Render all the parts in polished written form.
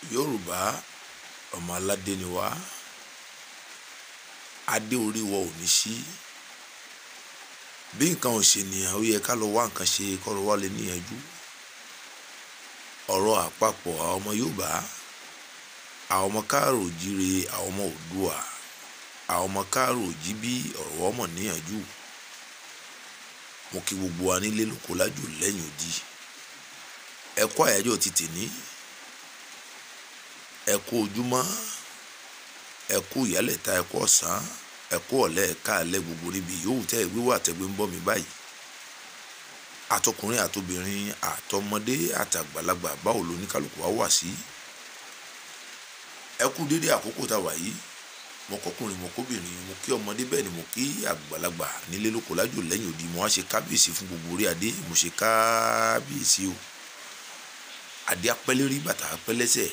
Yorùbá ọmọ aládé ni wá, adé orí wa ò ní sí. Bí nǹkan ò ṣe nìyàn ó yẹ ká lọ wá nǹkan ṣe kọ́rọ̀ wá lè níyànjú. Ọ̀rọ̀ àpapọ̀ àwọn ọmọ Yorùbá, àwọn ọmọ káàrọ̀ òjíire, àwọn ọmọ Oòduà, àwọn ọmọ káàrọ̀ òjíbí ọ̀rọ̀ wọn mọ̀ níyànjú. Mo kí gbogbo wa nílé lóko lájò lẹ́yìn odi. Ẹ kú àyájọ́ ti tèní, ẹ kú ojúmọ́, ẹ kú ìyálẹ̀ta, ẹ kú ọ̀sán, ẹ kú ọ̀lẹ́, ẹ káalẹ́ gbogbo níbi yòówù tẹ́ ẹ wíwà tẹ́gbẹ́ ń bọ́ mi báyìí. Àtọkùnrin àtobìnrin, àtọmọdé àtàgbàlagbà, báwo ló ní kálukú wa wà sí? Ẹ kú dédé àkókò tá a wà yìí. Mo kọkùnrin, mo kóbìnrin, mo kí ọmọdé bẹ́ẹ̀ ni mo kí àgbàlagbà nílé lóko lájò lẹ́yìn odi. Mo wá ṣe kábíyèsí fún gbogbo orí adé, mo ṣe kábíyèsí o. Adé apẹ́lérí, bàtà apẹ́lẹ́sẹ̀,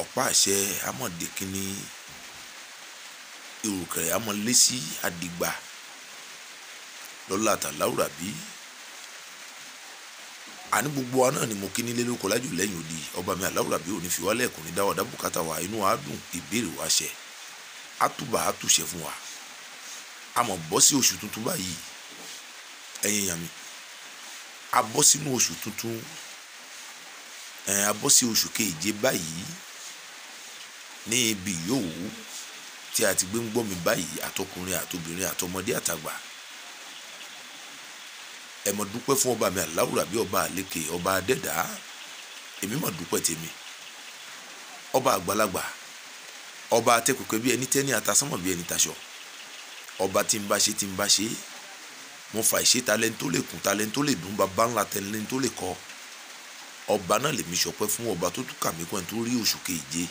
ọ̀pá àṣẹ amọ̀dé kínní, ìrùkẹ̀rẹ̀ amọ̀lẹ́sí àdìgbà lọ́lá àtàláwùrà bí. Àní gbogbo wa náà ni mo kí nílé lóko lájò lẹ́yìn odi. Ọba mi àláwùrà bí òní fi wálẹ̀ kò ní dáwọ́ dá bùkátà wa, inú wa dùn, ìbéèrè wa ṣẹ, àtúbà àtúṣẹ fún wa. A mọ̀ bọ́ sí oṣù tuntun báyìí, ẹ̀yin èèyàn mi. A bọ́ sínú oṣù tuntun, a bọ́ sí oṣù keje báyìí. Ní ibi yòówù tí a ti gbé ń gbọ́ mi báyìí, àtọkùnrin àtobìnrin, àtọmọdé àtàgbà, ẹ mọ̀ dúpẹ́ fún ọba mi àláwùrà bí, ọba àlékè, ọba adẹ́dá. Èmi mọ̀ dúpẹ́ tèmi. Ọba àgbàlagbà, ọba atẹ́kùkẹ́ bí ẹni tẹ́ni, atasánmọ̀ bí ẹni taṣọ. Ọba tí ń bá ṣe, mo fà ìṣe talẹ́ni tó lè kún, talẹ́ni tó lè dùn, bàbá ńlá tẹ́ni tó lè kọ́. Ọba náà lèmi ṣọpẹ́ fún, ọba tó tún kà mí kún ẹni tó rí oṣù keje.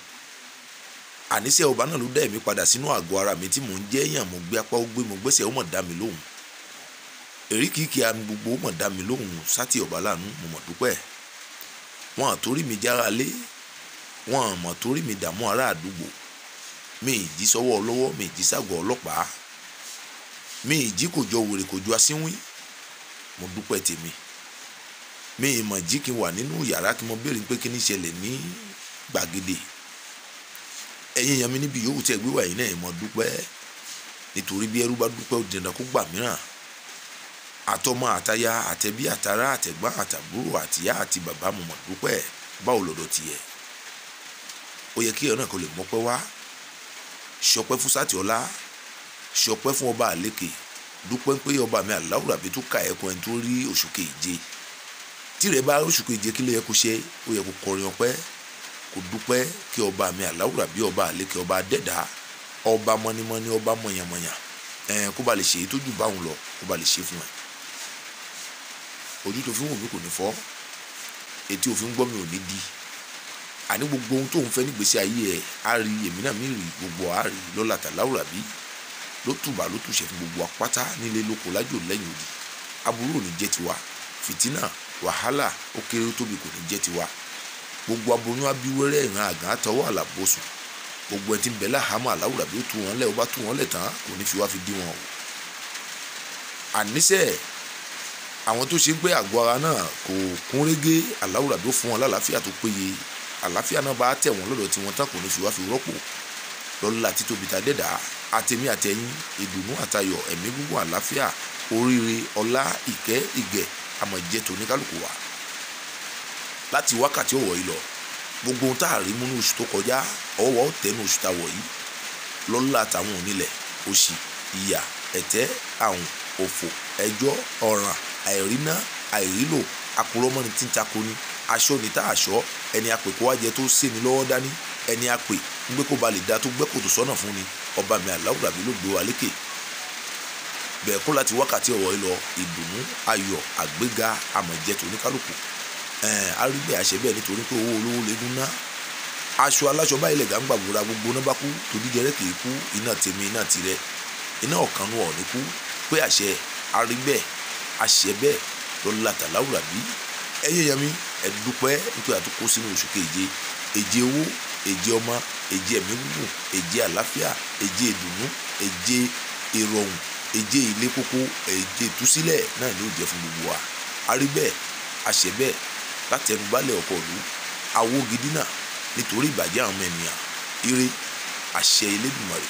Àníṣe ọba náà ló dá èmi padà sínú àgọ́ ara mi tí mò ń jẹ́ èèyàn. Mo gbé apá, ó gbé, mo gbẹ́sẹ̀, ó mọ̀ dá mi lóhùn. Èríkìíkì àmì gbogbo ó mọ̀ dá mi lóhùn. Sátì ọba láàánú, mo mọ̀ dúpẹ́. Wọ́n àtórí mi jára lé, wọ́n àmọ̀ torí mi dààmú ará àdúgbò. Mi ì jí sọ́wọ́ ọlọ́wọ́, mi ì jí ságọ̀ ọlọ́pàá, mi ì jí kò jọ wèrè kò jọ asínwín. Mo dúpẹ́ tèmi. Mi ì mọ̀ jí kí n wà nínú yàrá kí mo béèrè pé kí ní ṣẹlẹ̀ ní gbàgede. Ẹ̀yin èèyàn mi níbi yòówù tí ẹ gbé wà yìí náà, ẹ mọ̀ dúpẹ́. Nítorí bí ẹrú bá dúpẹ́ ó dandan kó gbà mìíràn. Àtọmọ àtaya, àtẹbí àtará, àtẹ̀gbọ́n àtàbúrò, àtìyá àti bàbá, mo mọ̀ dúpẹ́. Báwo lọ́dọ̀ tiẹ̀? Ó yẹ kí ọ̀nà kan lè mọ́pẹ́ wá. Ṣọpẹ́ fún Sátì ọlá, ṣọpẹ́ fún ọba àlékè, dúpẹ́ pé ọba mi àláwùrà bí tó ka ẹ̀kún ẹni tó rí oṣù keje. Tí rẹ̀ bá oṣù keje kí ló yẹ kó ṣe? Ó yẹ kó kọrin ọpẹ́, kó dúpẹ́ kí ọba mi àláwùrà bí, ọba àlékè, ọba adẹ́dá, ọba mọ́nímọ́ní, ọba mọ̀yànmọ̀yàn, kó ba lè ṣe èyí tó jù báwọn lọ, kó ba lè ṣe fún ẹ. Ojú tó fi ń wò mí kò ní fọ́, etí òfin gbọ́ mi ò ní di. Àní gbogbo ohun tó ń fẹ́ nígbésí ayé ẹ̀ á rí, èmi náà mi rí, gbogbo á rí lọ́lá àtàláwùrà bí. Ló tùbà ló tùṣẹ́ fún gbogbo apáta nílé lóko lájò lẹ́yìn odi. Aburú ò ní jẹ́ tiwa, fìtínà, wàhálà ó kéré ó tóbi kò ní jẹ́ tiwa. Gbogbo aboyún abíwẹ́rẹ́ ìran àgàn àtọwọ́ àlàbòsùn, gbogbo ẹni tí ń bẹ láhàámọ́ àláwùrà bí ó tú wọn lẹ̀, ó bá tú wọn lẹ̀ tán kò ní fi wá fi dí wọn o. Àníṣe àwọn tó ṣe ń pé àgọ́ ara náà kò kún régé, àláwùrà bí ó fún wọn lálàáfíà tó péye. Àlàáfíà náà bá tẹ̀ wọ́n lọ́dọ̀ tí wọ́n tán kò ní fi wá fi rọ́pò. Lọ́lá títóbi ta dẹ́dà, àtẹ̀mí àtẹ̀yìn, ìdùnnú àtayọ̀, ẹ̀mí gígùn, àlàáfíà, oríire, ọlá, ìkẹ́, ìgẹ̀, àmọ̀ jẹ́ tòní kálukú wa. Láti wákàtí ọ̀wọ̀ yìí lọ, gbogbo ohun tá a rí múnú oṣù tó kọjá, ọwọ́ tẹnu oṣù tá a wọ̀ yìí. Lọ́lá àtàwọn onílẹ̀, òṣì, ìyà, ẹ̀tẹ́, àrùn, òfò, ẹjọ́, ọ̀ràn, àìríná, àìrílò, àpòrọ́mọ́ni tí ń tako ni, aṣọ ní tá aṣọ, ẹni àpè kó wá jẹ tó sé ni lọ́wọ́ dání, ẹni àpè ń gbé kó ba lè da tó gbẹ́ kòtò sọ́nà fún ni. Ọba mi àláwùrà bí ló gbé wa lékè. Bẹ́ẹ̀ kún láti wákàtí ọ̀wọ̀ yìí lọ, ìdùnnú, ayọ̀, àgbéga, àmọ̀jẹ́ tòní kálukú. Arígbẹ́ àṣẹ bẹ́ẹ̀ nítorí pé owó olówó lè gún ná. Aṣọ aláṣọ báyìí lẹ̀ gàǹgbà gbòòrà gbogbo náà bá kú, tòdí jẹrẹ kì í kú, iná tèmi, iná tirẹ̀, iná ọ̀kanú ọ̀ ní kú. Pé àṣẹ arígbẹ́ àṣẹ bẹ́ẹ̀ lọ́lá àtàláwùrà bí. Ẹ̀yin èèyàn mi, ẹ dúpẹ́ nítorí àtúkó sínú oṣù keje. Èje owó, èje ọmọ, èje ẹ̀mí gígùn, èje àlàáfíà, èje ìdùnnú, èje ìrọ̀rùn, èje ilé kókó, èje ìtúsílẹ̀ náà ni ó jẹ́ fún gbogbo wa. Arígbẹ́ àṣẹ bẹ́ẹ̀ láti ẹnu baálẹ̀ ọkọ̀ ìlú awó gidi náà nítorí ìbàjẹ́ àwọn ọmọ ènìyàn. Ire àṣẹ Elédùmarè.